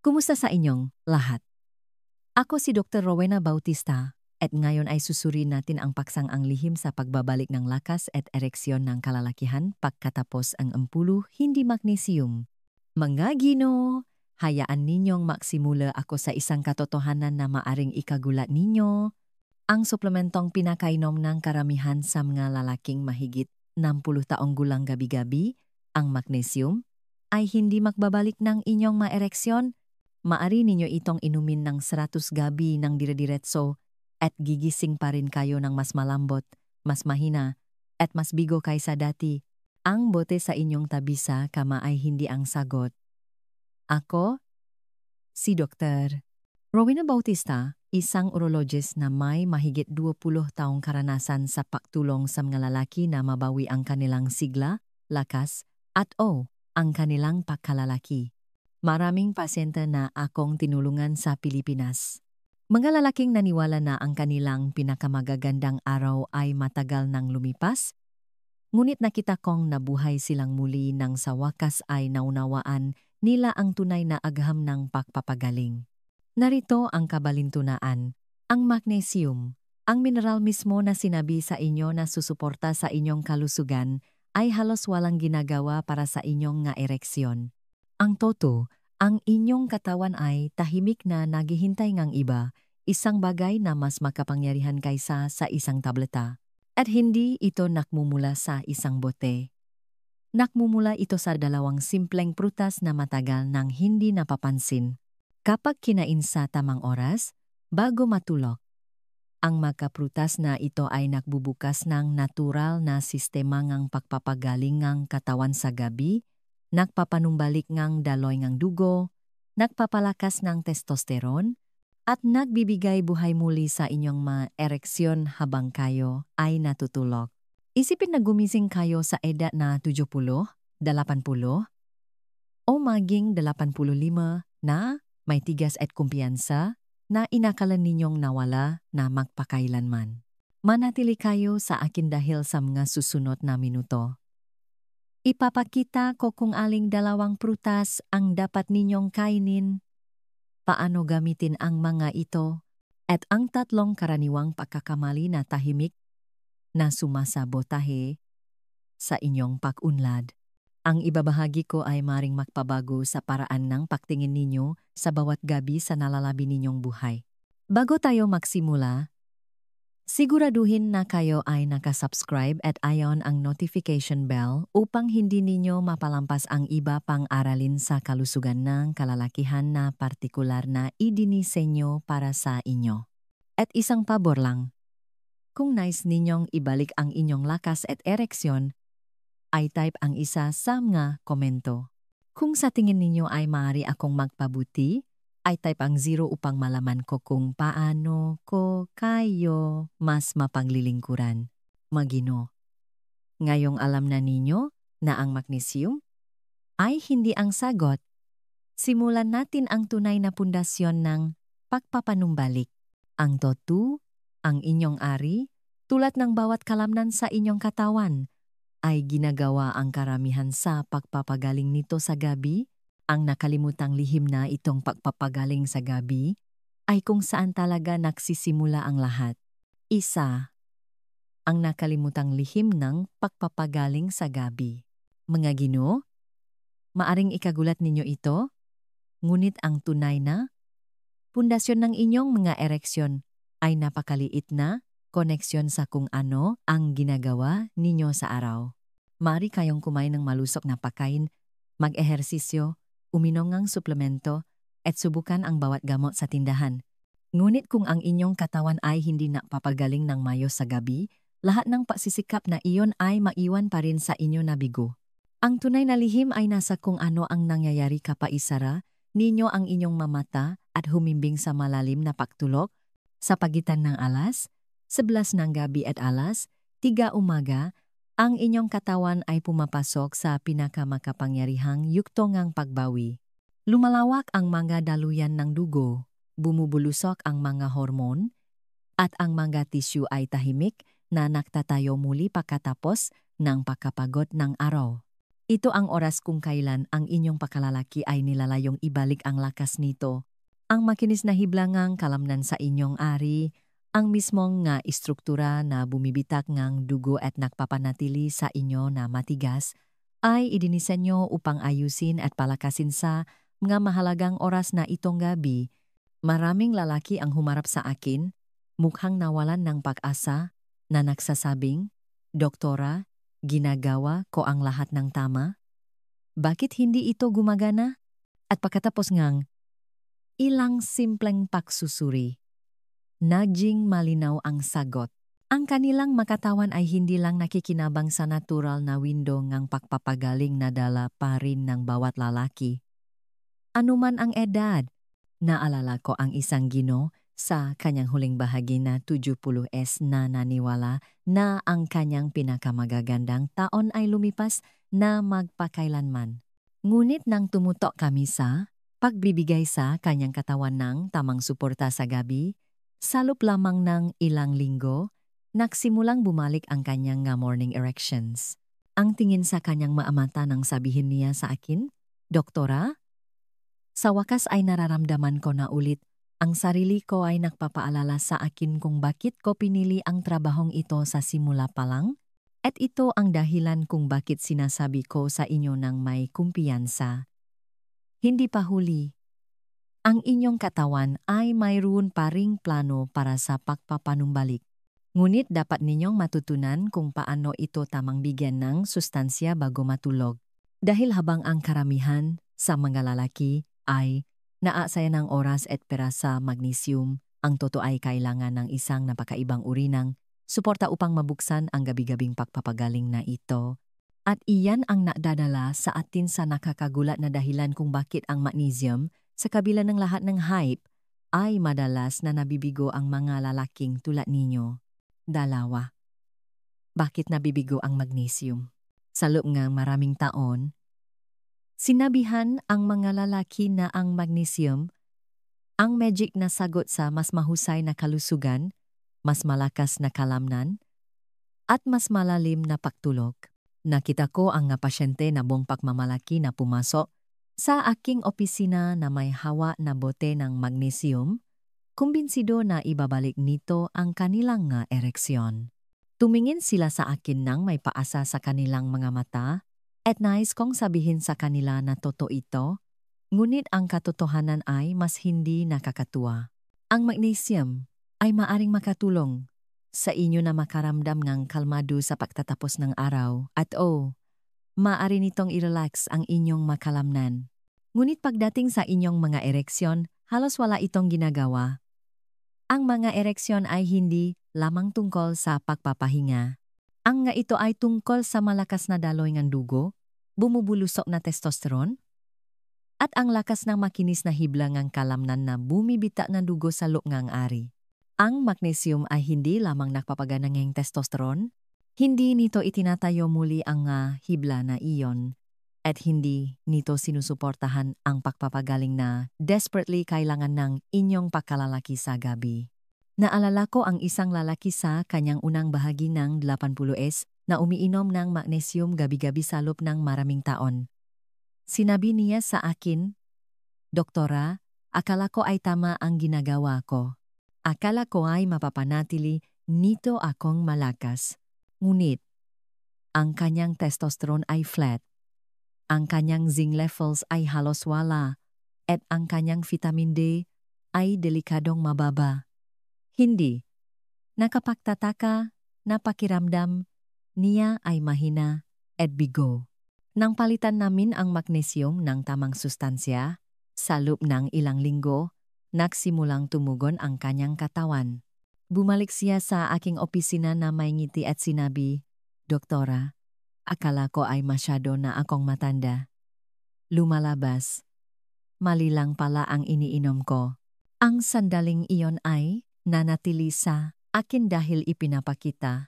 Kumusta sa inyong lahat? Ako si Dr. Rowena Bautista at ngayon ay susuriin natin ang paksang ang lihim sa pagbabalik ng lakas at ereksyon ng kalalakihan pagkatapos ang ampulu hindi magnesium. Mga Ginoo, hayaan ninyong maksimula ako sa isang katotohanan na maaring ikagulat ninyo. Ang suplementong pinakainom ng karamihan sa mga lalaking mahigit 60 taong gulang gabi-gabi, ang magnesium, ay hindi magbabalik ng inyong maereksyon. Maari ninyo itong inumin ng 100 gabi ng dire-diretso at gigising pa rin kayo ng mas malambot, mas mahina, at mas bigo kaysa dati. Ang bote sa inyong tabi sa kama ay hindi ang sagot. Ako, si Dr. Rowena Bautista, isang urologist na may mahigit 20 taong karanasan sa pagtulong sa mga lalaki na mabawi ang kanilang sigla, lakas, at ang kanilang pagkalalaki. Maraming pasyente na akong tinulungan sa Pilipinas. Mga lalaking naniwala na ang kanilang pinakamagagandang araw ay matagal nang lumipas, ngunit nakita kong nabuhay silang muli nang sa wakas ay naunawaan nila ang tunay na agham ng pagpapagaling. Narito ang kabalintunaan, ang magnesium, ang mineral mismo na sinabi sa inyo na susuporta sa inyong kalusugan, ay halos walang ginagawa para sa inyong nga ereksyon. Ang ang inyong katawan ay tahimik na naghihintay ngang iba, isang bagay na mas makapangyarihan kaysa sa isang tableta. At hindi ito nakmumula sa isang bote. Nakmumula ito sa dalawang simpleng prutas na matagal nang hindi napapansin. Kapag kinain sa tamang oras, bago matulog, ang makaprutas na ito ay nagbubukas ng natural na sistema ngang pagpapagaling ngang katawan sa gabi, nagpapanumbalik ngang daloy ngang dugo, nagpapalakas ng testosterone, at nagbibigay buhay muli sa inyong ma-ereksyon habang kayo ay natutulog. Isipin na gumising kayo sa edad na 70, 80, o maging 85 na may tigas at kumpiyansa na inakala ninyong nawala na magpakailanman. Manatili kayo sa akin dahil sa mga susunod na minuto. Ipapakita ko kung aling dalawang prutas ang dapat ninyong kainin, paano gamitin ang mga ito, at ang tatlong karaniwang pagkakamali na tahimik na sumasabotahe sa inyong pag-unlad. Ang ibabahagi ko ay maring magpabago sa paraan ng pagtingin ninyo sa bawat gabi sa nalalabi ninyong buhay. Bago tayo magsimula, siguraduhin na kayo ay nakasubscribe at i-on ang notification bell upang hindi ninyo mapalampas ang iba pang aralin sa kalusugan ng kalalakihan na partikular na idinisenyo para sa inyo. At isang pabor lang, kung nais ninyong ibalik ang inyong lakas at ereksyon, ay type ang isa sa mga komento. Kung sa tingin ninyo ay maaari akong magpabuti, ay type ang 0 upang malaman ko kung paano ko kayo mas mapaglilingkuran. Magino. Ngayong alam na ninyo na ang magnesium ay hindi ang sagot, simulan natin ang tunay na pundasyon ng pagpapanumbalik. Ang totu, ang inyong ari, tulad ng bawat kalamnan sa inyong katawan, ay ginagawa ang karamihan sa pagpapagaling nito sa gabi. Ang nakalimutang lihim na itong pagpapagaling sa gabi ay kung saan talaga nagsisimula ang lahat. Isa, ang nakalimutang lihim ng pagpapagaling sa gabi. Mga Ginoo, maaring ikagulat ninyo ito, ngunit ang tunay na pundasyon ng inyong mga ereksyon ay napakaliit na koneksyon sa kung ano ang ginagawa ninyo sa araw. Maaari kayong kumain ng malusok na pagkain, mag-ehersisyo, uminom ng suplemento, at subukan ang bawat gamot sa tindahan. Ngunit kung ang inyong katawan ay hindi napapagaling ng mayos sa gabi, lahat ng pasisikap na iyon ay maiwan pa rin sa inyo na bigo. Ang tunay na lihim ay nasa kung ano ang nangyayari kapag isara ninyo ang inyong mamata at humimbing sa malalim na pagtulog sa pagitan ng alas 11 ng gabi at alas 3 umaga, ang inyong katawan ay pumapasok sa pinakamakapangyarihang yugto ngang pagbawi. Lumalawak ang mga daluyan ng dugo, bumubulusok ang mga hormon, at ang mga tissue ay tahimik na nagtatayo muli pagkatapos ng pagkapagod ng araw. Ito ang oras kung kailan ang inyong pakalalaki ay nilalayong ibalik ang lakas nito. Ang makinis na hiblangang kalamnan sa inyong ari, ang mismong nga istruktura na bumibitak ngang dugo at nagpapanatili sa inyo na matigas, ay idinisenyo upang ayusin at palakasin sa mga mahalagang oras na itong gabi. Maraming lalaki ang humarap sa akin, mukhang nawalan ng pag-asa, na nagsasabing, "Doktora, ginagawa ko ang lahat ng tama? Bakit hindi ito gumagana?" At pagkatapos ngang, ilang simpleng pagsusuri. Naging malinaw ang sagot. Ang kanilang makatawan ay hindi lang nakikinabang sa natural na window ngang pagpapagaling na dala pa rin ng bawat lalaki. Anuman ang edad, naalala ko ang isang Gino sa kanyang huling bahagi na 70s na naniwala na ang kanyang pinakamagagandang taon ay lumipas na magpakailanman. Ngunit nang tumutok kami sa pagbibigay sa kanyang katawan ng tamang suporta sa gabi, sa loob lamang ng ilang linggo, nagsimulang bumalik ang kanyang morning erections. Ang tingin sa kanyang maamata nang sabihin niya sa akin, "Doktora, sa wakas ay nararamdaman ko na ulit ang sarili ko ay nagpapaalala sa akin kung bakit ko pinili ang trabahong ito sa simula pa lang. At ito ang dahilan kung bakit sinasabi ko sa inyo ng may kumpiyansa. Hindi pa huli. Ang inyong katawan ay mayroon pa ring plano para sa pagpapanumbalik. Ngunit dapat ninyong matutunan kung paano ito tamang bigyan ng sustansya bago matulog. Dahil habang ang karamihan sa mga lalaki ay naaksaya ng oras at pera sa magnesium, ang totoo ay kailangan ng isang napakaibang uri ng suporta upang mabuksan ang gabi-gabing pagpapagaling na ito. At iyan ang nadadala sa atin sa nakakagulat na dahilan kung bakit ang magnesium, sa kabila ng lahat ng hype, ay madalas na nabibigo ang mga lalaking tulad ninyo. Dalawa. Bakit nabibigo ang magnesium? Sa loob ng maraming taon, sinabihan ang mga lalaki na ang magnesium, ang magic na sagot sa mas mahusay na kalusugan, mas malakas na kalamnan, at mas malalim na pagtulog. Nakita ko ang nga pasyente na buong pagmamalaki na pumasok sa aking opisina na may hawa na bote ng magnesium, kumbinsido na ibabalik nito ang kanilang nga ereksyon. Tumingin sila sa akin nang may paasa sa kanilang mga mata, at nais kong sabihin sa kanila na totoo ito, ngunit ang katotohanan ay mas hindi nakakatuwa. Ang magnesium ay maaring makatulong sa inyo na makaramdam ng kalmado sa pagtatapos ng araw at maaari nitong i-relax ang inyong makalamnan. Ngunit pagdating sa inyong mga ereksyon, halos wala itong ginagawa. Ang mga ereksyon ay hindi lamang tungkol sa pagpapahinga. Ang nga ito ay tungkol sa malakas na daloy ng dugo, bumubulusok na testosterone, at ang lakas ng makinis na hiblang ng kalamnan na bumibita ng dugo sa loob ng ari. Ang magnesium ay hindi lamang nagpapagana ng testosterone, hindi nito itinatayo muli ang hibla na iyon, at hindi nito sinusuportahan ang pagpapagaling na desperately kailangan ng inyong pagkalalaki sa gabi. Naalala ko ang isang lalaki sa kanyang unang bahagi ng 80s na umiinom ng magnesium gabi-gabi sa loob ng maraming taon. Sinabi niya sa akin, "Doktora, akala ko ay tama ang ginagawa ko. Akala ko ay mapapanatili nito akong malakas. Ngunit, ang kanyang testosterone ay flat. Ang kanyang zinc levels ay halos wala. At ang kanyang vitamin D ay delikadong mababa. Hindi. Nakapagtataka na pakiramdam niya ay mahina at bigo. Nang palitan namin ang magnesium ng tamang sustansya, sa loob ng ilang linggo, nagsimulang tumugon ang kanyang katawan. Bumalik siya sa aking opisina na may ngiti at sinabi, "Doktora, akala ko ay masyado na akong matanda." Lumalabas, mali lang pala ang iniinom ko. Ang sandaling iyon ay nanatili sa akin dahil ipinapakita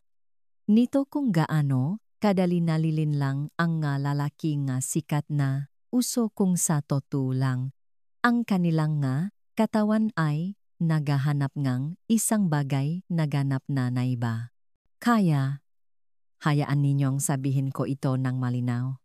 nito kung gaano kadali nalilin lang ang lalaki nga sikat na uso kung sa totoo lang. Ang kanilang katawan ay naghahanap ngang isang bagay na ganap na naiba. Kaya, hayaan ninyong sabihin ko ito ng malinaw.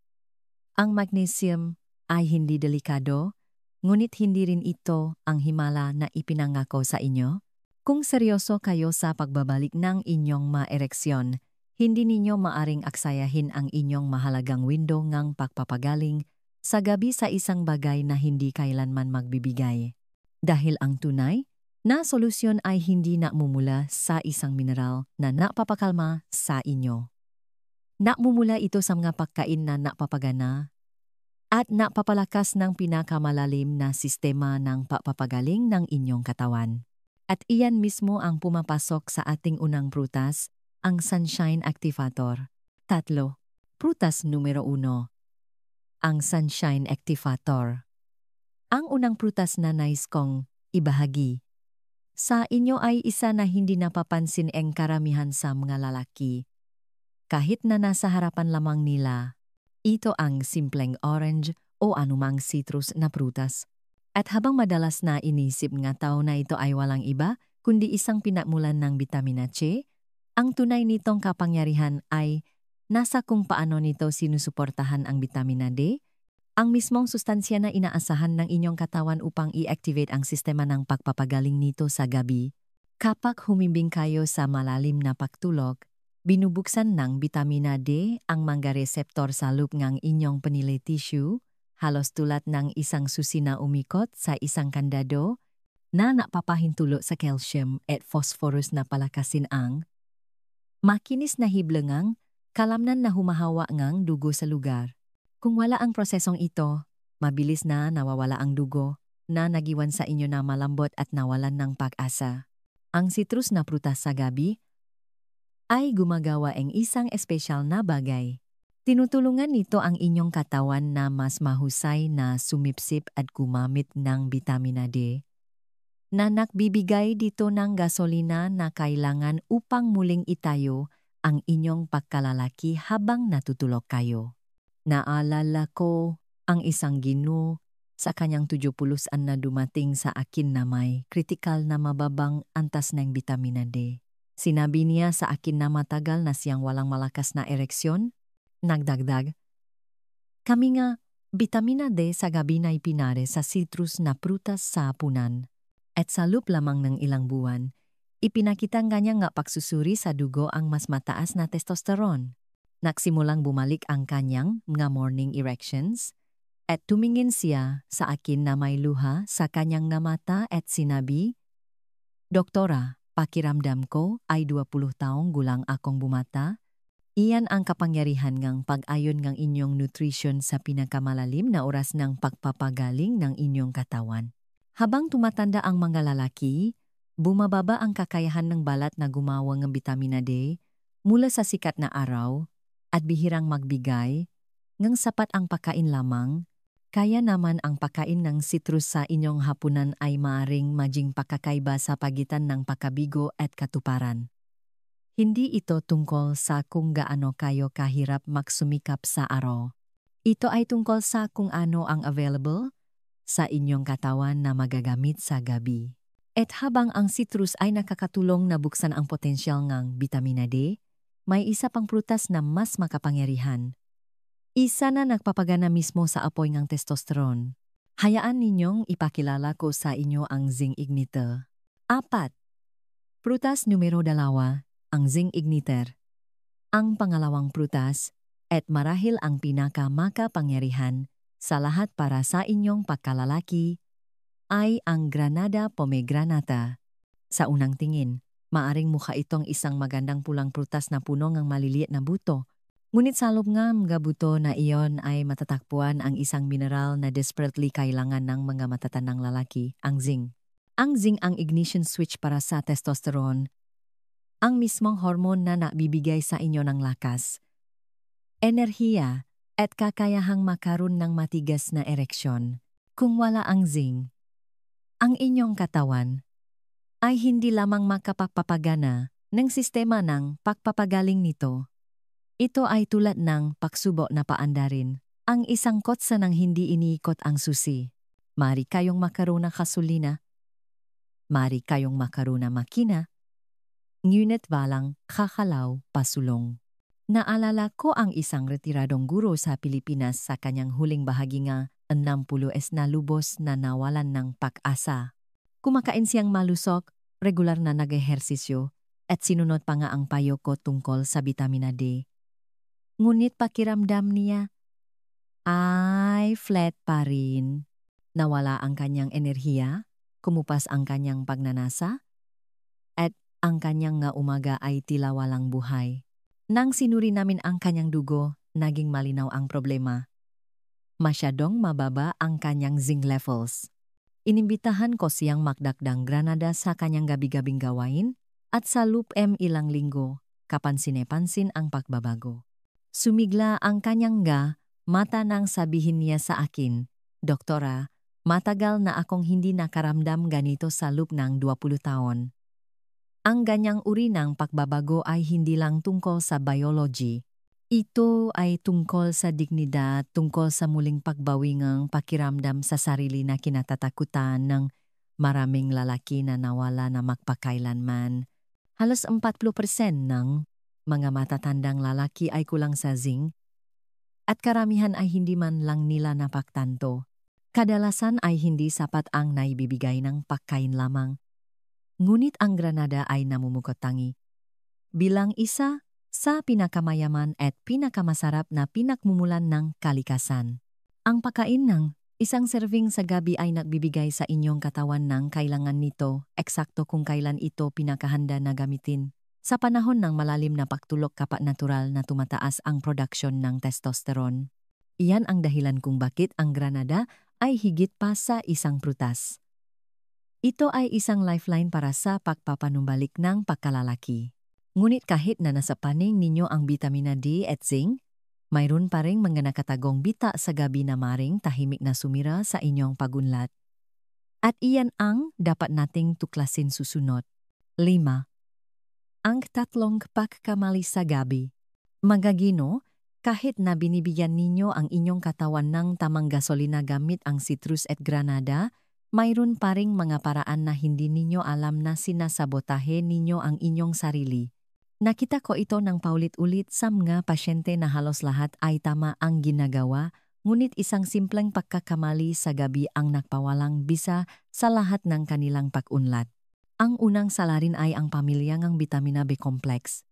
Ang magnesium ay hindi delikado, ngunit hindi rin ito ang himala na ipinangako sa inyo. Kung seryoso kayo sa pagbabalik ng inyong maereksyon, hindi ninyo maaring aksayahin ang inyong mahalagang window ng pagpapagaling sa gabi sa isang bagay na hindi kailanman magbibigay. Dahil ang tunay na solusyon ay hindi namumula sa isang mineral na napapakalma sa inyo. Namumula ito sa mga pagkain na napapagana at napapalakas ng pinakamalalim na sistema ng pagpapagaling ng inyong katawan. At iyan mismo ang pumapasok sa ating unang prutas, ang Sunshine Activator. 3. Prutas numero 1. Ang Sunshine Activator. Ang unang prutas na nais kong ibahagi sa inyo ay isa na hindi napapansin ang karamihan sa mga lalaki. Kahit na nasa harapan lamang nila, ito ang simpleng orange o anumang citrus na prutas. At habang madalas na inisip nga tao na ito ay walang iba, kundi isang pinagmulan ng bitamina C, ang tunay nitong kapangyarihan ay nasa kung paano nito sinusuportahan ang bitamina D, ang mismong sustansya na inaasahan ng inyong katawan upang i-activate ang sistema ng pagpapagaling nito sa gabi. Kapag humimbing kayo sa malalim na pagtulog, binubuksan ng bitamina D ang mga reseptor sa loob ng inyong penile tissue, halos tulad ng isang susi na umikot sa isang kandado na napapahintulo sa calcium at phosphorus na palakasin ang makinis na hiblangang kalamnan na humahawa ngang dugo sa lugar. Kung wala ang prosesong ito, mabilis na nawawala ang dugo na nagiwan sa inyo na malambot at nawalan ng pag-asa. Ang citrus na prutas sa gabi ay gumagawa ng isang espesyal na bagay. Tinutulungan nito ang inyong katawan na mas mahusay na sumipsip at gumamit ng bitamina D na nagbibigay dito ng gasolina na kailangan upang muling itayo ang inyong pagkalalaki habang natutulog kayo. Naalala ko ang isang Ginoo sa kanyang 70 na dumating sa akin na may kritikal na mababang antas ng bitamina D. Sinabi niya sa akin na matagal na siyang walang malakas na ereksyon. Nagdagdag, kami nga, bitamina D sa gabi na ipinare sa citrus na prutas sa hapunan. At sa loob lamang ng ilang buwan, ipinakita niya nga pagsusuri sa dugo ang mas mataas na testosterone. Nagsimulang bumalik ang kanyang mga morning erections at tumingin siya sa akin na may luha sa kanyang mata at sinabi, Doktora, pakiramdam ko ay 20 taong gulang akong bumata. Iyan ang kapangyarihan ng pag-ayon ng inyong nutrition sa pinakamalalim na oras ng pagpapagaling ng inyong katawan. Habang tumatanda ang mga lalaki, bumababa ang kakayahan ng balat na gumawa ng bitamina D mula sa sikat na araw at bihirang magbigay, ngang sapat ang pagkain lamang, kaya naman ang pagkain ng citrus sa inyong hapunan ay maaring maging pakakaiba sa pagitan ng pagkabigo at katuparan. Hindi ito tungkol sa kung gaano kayo kahirap magsumikap sa araw. Ito ay tungkol sa kung ano ang available sa inyong katawan na magagamit sa gabi. At habang ang citrus ay nakakatulong na buksan ang potensyal ng bitamina D, may isa pang prutas na mas makapangyarihan. Isa na nagpapagana mismo sa apoy ng testosterone. Hayaan ninyong ipakilala ko sa inyo ang zinc igniter. 4. Prutas numero 2. Ang zinc igniter. Ang pangalawang prutas, at marahil ang pinakamakapangyarihan sa lahat para sa inyong pagkalalaki, ay ang Granada pomegranata. Sa unang tingin, maaring mukha itong isang magandang pulang prutas na puno ng maliliit na buto. Ngunit sa loob ng mga buto na iyon ay matatagpuan ang isang mineral na desperately kailangan ng mga matatandang lalaki, ang zinc. Ang zinc ang ignition switch para sa testosterone, ang mismong hormone na nabibigay sa inyo ng lakas, enerhiya, at kakayahang makaroon ng matigas na ereksyon. Kung wala ang zinc, ang inyong katawan ay hindi lamang makapagpapagana ng sistema ng pagpapagaling nito. Ito ay tulad ng pagsubo na paandarin, ang isang kotse nang hindi iniikot ang susi. Mari kayong makaroon ng gasolina, mari kayong makaroon ng makina, ngunit walang kakalaw pasulong. Naalala ko ang isang retiradong guro sa Pilipinas sa kanyang huling bahagi nga 60 na lubos na nawalan ng pag-asa. Kumakain siyang malusok, regular na nag-ehersisyo, at sinunod pa nga ang payo ko tungkol sa vitamina D. Ngunit pakiramdam niya ay flat pa rin. Nawala ang kanyang enerhiya, kumupas ang kanyang pagnanasa, at ang kanyang nga umaga ay tila walang buhay. Nang sinuri namin ang kanyang dugo, naging malinaw ang problema. Masyadong mababa ang kanyang zinc levels. Inimbitahan ko siyang magdagdag granada sa kanyang gabi-gabing gawain at sa loop ilang linggo, kapansin-pansin ang pagbabago. Sumigla ang kanyang mata nang sabihin niya sa akin, "Doktora, matagal na akong hindi nakaramdam ganito sa loob ng 20 taon. Ang ganyang uri ng pagbabago ay hindi lang tungkol sa biology. Ito ay tungkol sa dignidad, tungkol sa muling pagbawi ng pakiramdam sa sarili na kinatatakutan ng maraming lalaki na nawala na magpakailanman. Halos 40% ng mga matatandang lalaki ay kulang sa zinc at karamihan ay hindi man lang nila napaktanto. Kadalasan ay hindi sapat ang naibibigay ng pagkain lamang. Ngunit ang granada ay namumukotangi bilang isa sa pinakamayaman at pinakamasarap na pinakmumulan ng kalikasan. Ang pagkain ng isang serving sa gabi ay nagbibigay sa inyong katawan ng kailangan nito, eksakto kung kailan ito pinakahanda na gamitin. Sa panahon ng malalim na pagtulog kapag natural na tumataas ang production ng testosterone. Iyan ang dahilan kung bakit ang granada ay higit pa sa isang prutas. Ito ay isang lifeline para sa pagpapanumbalik ng pagkalalaki. Ngunit kahit na nasa paning ninyo ang vitamina D at zinc, mayroon pa ring mga nakatagong bita sa gabi na maring tahimik na sumira sa inyong pagunlad. At iyan ang dapat nating tuklasin susunod. 5. Ang 3 pagkamali sa gabi. Magagino, kahit na binibigyan ninyo ang inyong katawan ng tamang gasolina gamit ang citrus at granada, mayroon pa ring mga paraan na hindi ninyo alam na sinasabotahe ninyo ang inyong sarili. Nakita ko ito ng paulit-ulit sa mga pasyente na halos lahat ay tama ang ginagawa, ngunit isang simpleng pagkakamali sa gabi ang nagpawalang bisa sa lahat ng kanilang pag-unlad. Ang unang salarin ay ang pamilyang vitamina B complex.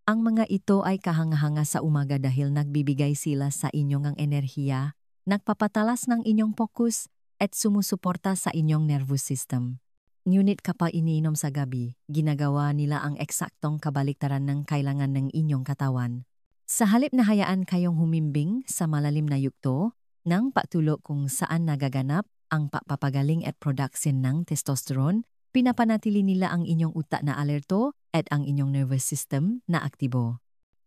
Ang mga ito ay kahanga-hanga sa umaga dahil nagbibigay sila sa inyong enerhiya, nagpapatalas ng inyong focus, at sumusuporta sa inyong nervous system. Ngunit kapag iniinom sa gabi, ginagawa nila ang eksaktong kabaliktaran ng kailangan ng inyong katawan. Sa halip na hayaan kayong humimbing sa malalim na yugto ng pagtulog kung saan nagaganap ang pagpapagaling at production ng testosterone, pinapanatili nila ang inyong utak na alerto at ang inyong nervous system na aktibo.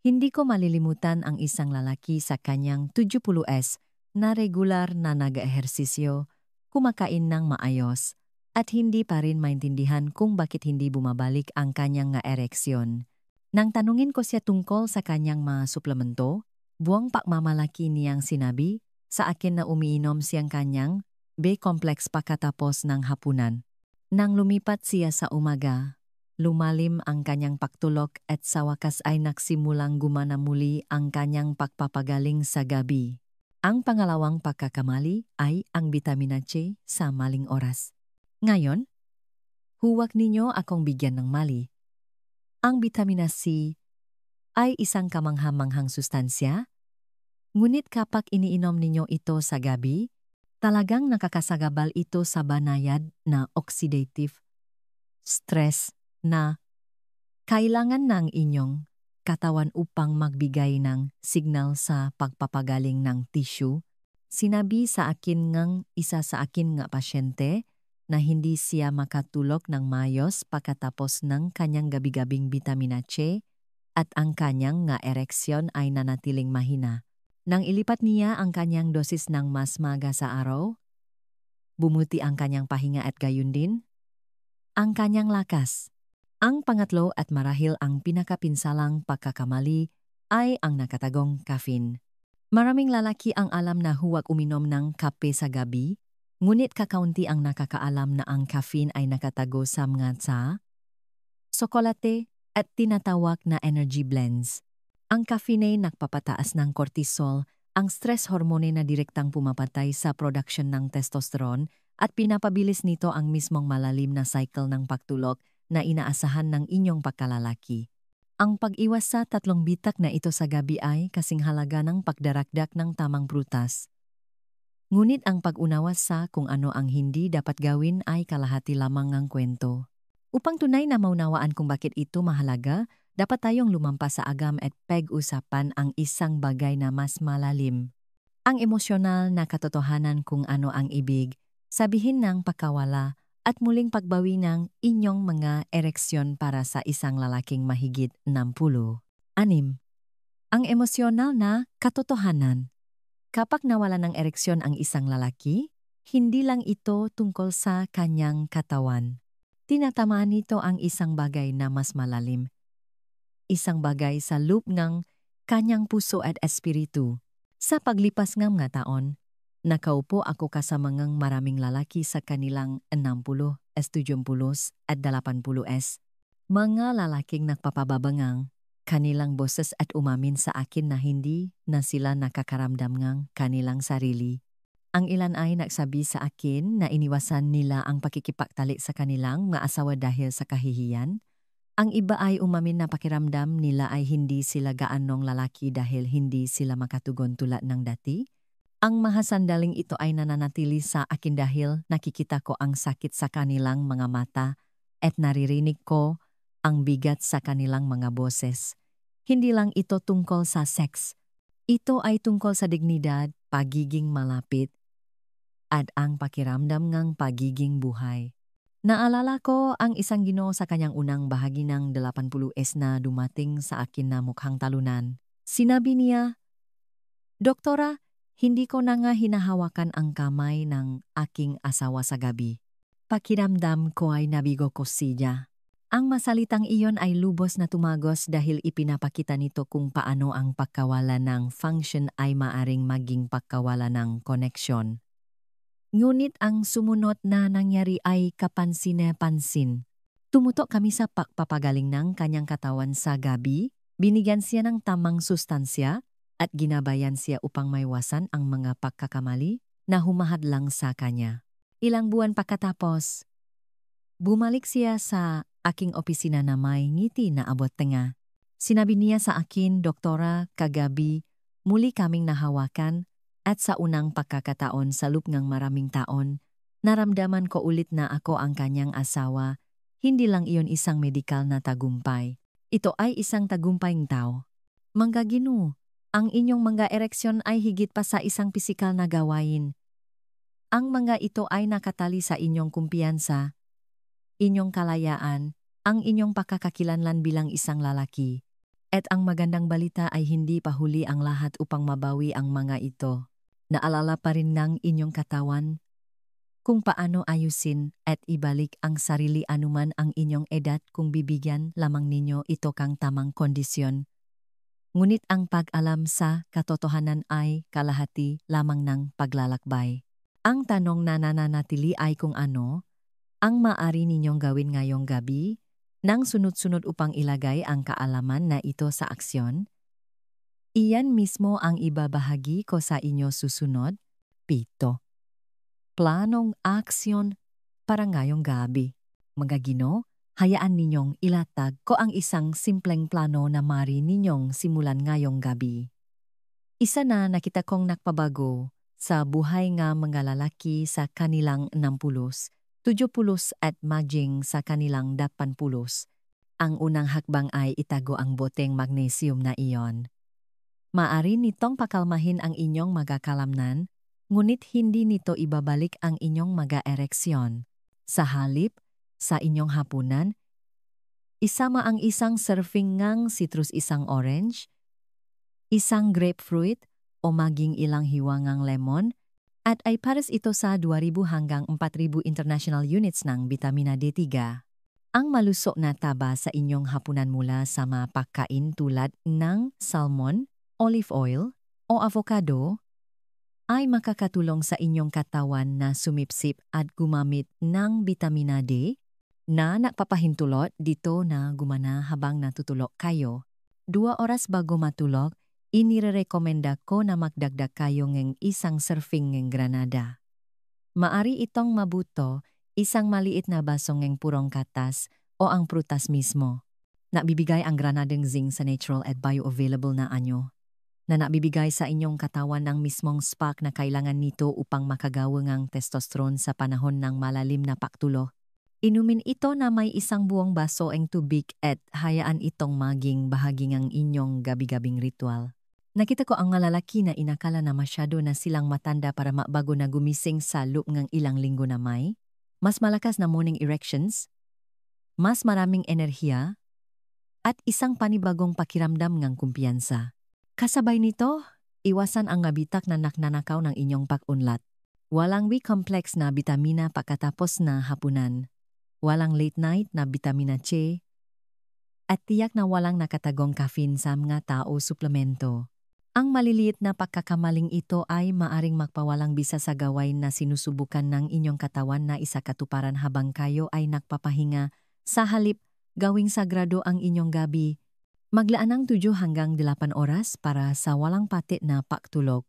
Hindi ko malilimutan ang isang lalaki sa kanyang 70s na regular na nag-ehersisyo, kumakain ng maayos, at hindi pa rin maintindihan kung bakit hindi bumabalik ang kanyang ereksyon. Nang tanungin ko siya tungkol sa kanyang mga suplemento, buwang pagmamalaki niyang sinabi sa akin na umiinom siyang kanyang B-complex pagkatapos ng hapunan. Nang lumipat siya sa umaga, lumalim ang kanyang pagtulog at sa wakas ay nagsimulang gumana muli ang kanyang pagpapagaling sa gabi. Ang pangalawang pagkakamali ay ang vitamina C sa maling oras. Ngayon, huwag ninyo akong bigyan ng mali. Ang vitamina C ay isang kamangha-manghang sustansya, ngunit kapag iniinom ninyo ito sa gabi, talagang nakakasagabal ito sa banayad na oxidative stress na kailangan ng inyong katawan upang magbigay ng signal sa pagpapagaling ng tissue. Sinabi sa akin ng isa sa akin nga pasyente na hindi siya makatulog ng mayos pagkatapos ng kanyang gabi-gabing vitamina C at ang kanyang ereksyon ay nanatiling mahina. Nang ilipat niya ang kanyang dosis ng mas maga sa araw, bumuti ang kanyang pahinga at gayon din ang kanyang lakas. Ang pangatlo at marahil ang pinakapinsalang pagkakamali ay ang nakatagong caffeine. Maraming lalaki ang alam na huwag uminom ng kape sa gabi, ngunit kakaunti ang nakakaalam na ang caffeine ay nakatago sa mga tsa, tsokolate at tinatawag na energy blends. Ang caffeine nagpapataas ng cortisol, ang stress hormone na direktang pumapatay sa production ng testosterone at pinapabilis nito ang mismong malalim na cycle ng pagtulog na inaasahan ng inyong pagkalalaki. Ang pag-iwas sa 3 bitak na ito sa gabi ay kasing halaga ng pagdarakdak ng tamang prutas. Ngunit ang pag-unawa sa kung ano ang hindi dapat gawin ay kalahati lamang ng kwento. Upang tunay na maunawaan kung bakit ito mahalaga, dapat tayong lumampas sa agam at pag-usapan ang isang bagay na mas malalim. Ang emosyonal na katotohanan kung ano ang ibig, sabihin ng pagkawala at muling pagbawi ng inyong mga ereksyon para sa isang lalaking mahigit 60. 6. Ang emosyonal na katotohanan. Kapag nawala ng ereksyon ang isang lalaki, hindi lang ito tungkol sa kanyang katawan. Tinatamaan nito ang isang bagay na mas malalim. Isang bagay sa loob ng kanyang puso at espiritu. Sa paglipas ng mga taon, nakaupo ako kasama ng maraming lalaki sa kanilang 60, 70 at 80s. Mga lalaking nagpapababangang kanilang boses at umamin sa akin na hindi na sila nakakaramdam ng kanilang sarili. Ang ilan ay nagsabi sa akin na iniwasan nila ang pakikipaktalik sa kanilang mga asawa dahil sa kahihiyan. Ang iba ay umamin na pakiramdam nila ay hindi sila gaanong lalaki dahil hindi sila makatugon tulad ng dati. Ang mahasandaling ito ay nananatili sa akin dahil nakikita ko ang sakit sa kanilang mga mata at naririnig ko ang bigat sa kanilang mga boses. Hindi lang ito tungkol sa seks. Ito ay tungkol sa dignidad, pagiging malapit, at ang pakiramdam ng pagiging buhay. Naalala ko ang isang Ginoo sa kanyang unang bahagi ng 80s na dumating sa akin na mukhang talunan. Sinabi niya, "Doktora, hindi ko na nga hinahawakan ang kamay ng aking asawa sa gabi. Pakiramdam ko ay nabigo ko siya." Ang masalitang iyon ay lubos na tumagos dahil ipinapakita nito kung paano ang pagkawala ng function ay maaring maging pagkawala ng koneksyon. Ngunit ang sumunod na nangyari ay kapansin-pansin. Tumutok kami sa pagpapagaling ng kanyang katawan sa gabi, binigyan siya ng tamang sustansya, at ginabayan siya upang maiwasan ang mga pagkakamali na humahadlang sa kanya. Ilang buwan pagkatapos, bumalik siya sa aking opisina na may ngiti na abot tenga. Sinabi niya sa akin, "Doktora, kagabi, muli kaming nahawakan at sa unang pagkakataon sa loob ng maraming taon, naramdaman ko ulit na ako ang kanyang asawa. Hindi lang iyon isang medikal na tagumpay. Ito ay isang tagumpayng tao. Mga Ginoo, ang inyong mga ereksyon ay higit pa sa isang pisikal na gawain. Ang mga ito ay nakatali sa inyong kumpiyansa, inyong kalayaan, ang inyong pagkakakilanlan bilang isang lalaki. At ang magandang balita ay hindi pa huli ang lahat upang mabawi ang mga ito. Naalala pa rin ng inyong katawan kung paano ayusin at ibalik ang sarili anuman ang inyong edad kung bibigyan lamang ninyo ito kang tamang kondisyon. Ngunit ang pag-alam sa katotohanan ay kalahati lamang ng paglalakbay. Ang tanong na nananatili ay kung ano ang maaari ninyong gawin ngayong gabi nang sunod-sunod upang ilagay ang kaalaman na ito sa aksyon. Iyan mismo ang ibabahagi ko sa inyo susunod. 7. Planong aksyon para ngayong gabi. Mga Ginoo, hayaan ninyong ilatag ko ang isang simpleng plano na maaari ninyong simulan ngayong gabi. Isa na nakita kong nakpabago sa buhay nga mga lalaki sa kanilang 60, 70 at maging sa kanilang 80. Ang unang hakbang ay itago ang boteng magnesium na iyon. Maari nitong pakalmahin ang inyong magakalamnan, ngunit hindi nito ibabalik ang inyong mga-ereksyon. Sa halip, sa inyong hapunan, isama ang isang serving ng citrus, isang orange, isang grapefruit o maging ilang hiwangang lemon, at ay pares ito sa 2,000 hanggang 4,000 international units ng vitamina D3. Ang malusog na taba sa inyong hapunan mula sa mga pagkain tulad ng salmon, olive oil, o avocado ay makakatulong sa inyong katawan na sumipsip at gumamit ng vitamina D na nagpapahintulot dito na gumana habang natutulog kayo. 2 oras bago matulog, inirekomenda ko na magdagdag kayo ng isang surfing ng granada. Maari itong mabuto, isang maliit na basong ng purong katas o ang prutas mismo. Nabibigay ang granadang zinc sa natural at bioavailable na anyo, na nabibigay sa inyong katawan ng mismong spark na kailangan nito upang makagawa ng testosterone sa panahon ng malalim na pagtulog. Inumin ito na may isang buong baso ng tubig at hayaan itong maging bahagi ng inyong gabi-gabing ritual. Nakita ko ang mga lalaki na inakala na masyado na silang matanda para mabago na gumising sa loob ng ilang linggo na may mas malakas na morning erections, mas maraming enerhiya, at isang panibagong pakiramdam ng kumpiyansa. Kasabay nito, iwasan ang mabitak na naknanakaw ng inyong pag-unlat. Walang B-complex na bitamina pagkatapos na hapunan. Walang late night na bitamina C. At tiyak na walang nakatagong caffeine sa mga tao suplemento. Ang maliliit na pagkakamaling ito ay maaring magpawalang bisa sa gawain na sinusubukan ng inyong katawan na isakatuparan habang kayo ay nagpapahinga. Sa halip, gawing sagrado ang inyong gabi. Maglaan ng 7 hanggang 8 oras para sa walang pati na pagtulog.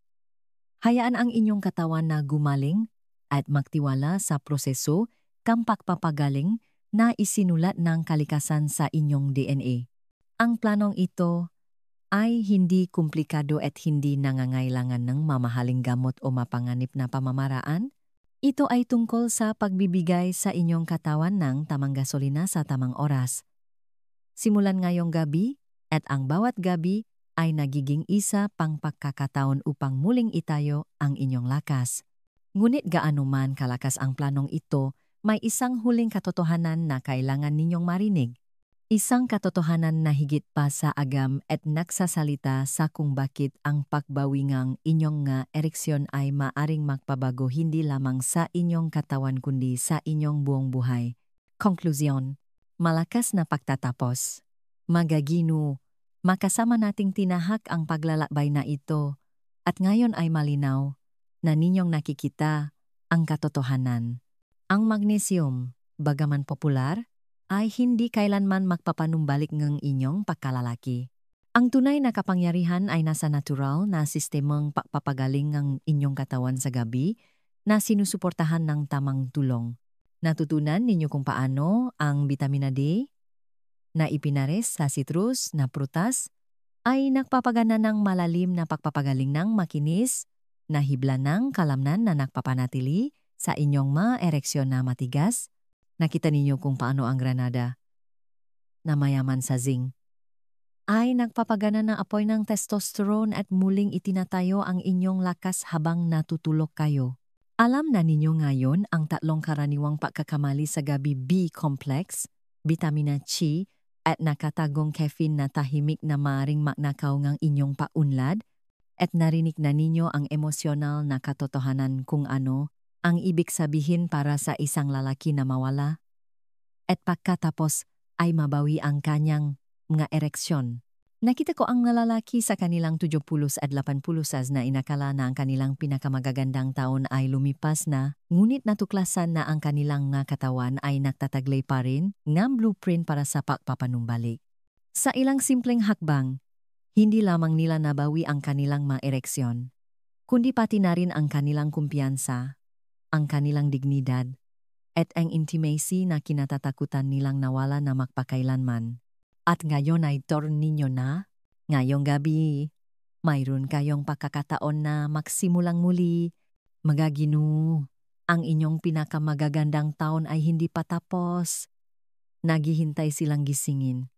Hayaan ang inyong katawan na gumaling at magtiwala sa proseso kang pagpapagaling na isinulat ng kalikasan sa inyong DNA. Ang planong ito ay hindi komplikado at hindi nangangailangan ng mamahaling gamot o mapanganib na pamamaraan. Ito ay tungkol sa pagbibigay sa inyong katawan ng tamang gasolina sa tamang oras. Simulan ngayong gabi, at ang bawat gabi ay nagiging isa pang pagkakataon upang muling itayo ang inyong lakas. Ngunit gaano man kalakas ang planong ito, may isang huling katotohanan na kailangan ninyong marinig. Isang katotohanan na higit pa sa agam at nagsasalita sa kung bakit ang pagbawi ng inyong nga ereksyon ay maaring magpabago hindi lamang sa inyong katawan kundi sa inyong buong buhay. Konklusyon, malakas na pagtatapos. Magagino, makasama nating tinahak ang paglalakbay na ito at ngayon ay malinaw na ninyong nakikita ang katotohanan. Ang magnesium, bagaman popular, ay hindi kailanman magpapanumbalik ng inyong pagkalalaki. Ang tunay na kapangyarihan ay nasa natural na sistemang pagpapagaling ng inyong katawan sa gabi na sinusuportahan ng tamang tulong. Natutunan ninyo kung paano ang vitamina D na ipinares sa citrus na prutas ay nagpapagana ng malalim na pagpapagaling ng makinis na hibla ng kalamnan na nagpapanatili sa inyong mga ereksyon na matigas. Nakita ninyo kung paano ang granada na mayaman sa zinc ay nagpapagana ng apoy ng testosterone at muling itinatayo ang inyong lakas habang natutulog kayo. Alam na ninyo ngayon ang 3 karaniwang pagkakamali sa gabi: B-complex, vitamina C, at nakatagong caffeine na tahimik na maaring magnakaw ng inyong paunlad, at narinig na ninyo ang emosyonal na katotohanan kung ano ang ibig sabihin para sa isang lalaki na mawala at pagkatapos ay mabawi ang kanyang mga ereksyon. Nakita ko ang lalaki sa kanilang 70 at 80 na inakala na ang kanilang pinakamagagandang taon ay lumipas na, ngunit natuklasan na ang kanilang nga katawan ay nagtataglay pa rin ng blueprint para sa pagpapanumbalik. Sa ilang simpleng hakbang, hindi lamang nila nabawi ang kanilang mga ereksyon, kundi pati na rin ang kanilang kumpiyansa, ang kanilang dignidad, at ang intimacy na kinatatakutan nilang nawala na magpakailanman. At ngayon ay turn ninyo na. Ngayong gabi, mayroon kayong pagkakataon na magsimulang muli. Magagino, ang inyong pinakamagagandang taon ay hindi pa tapos. Naghihintay silang gisingin.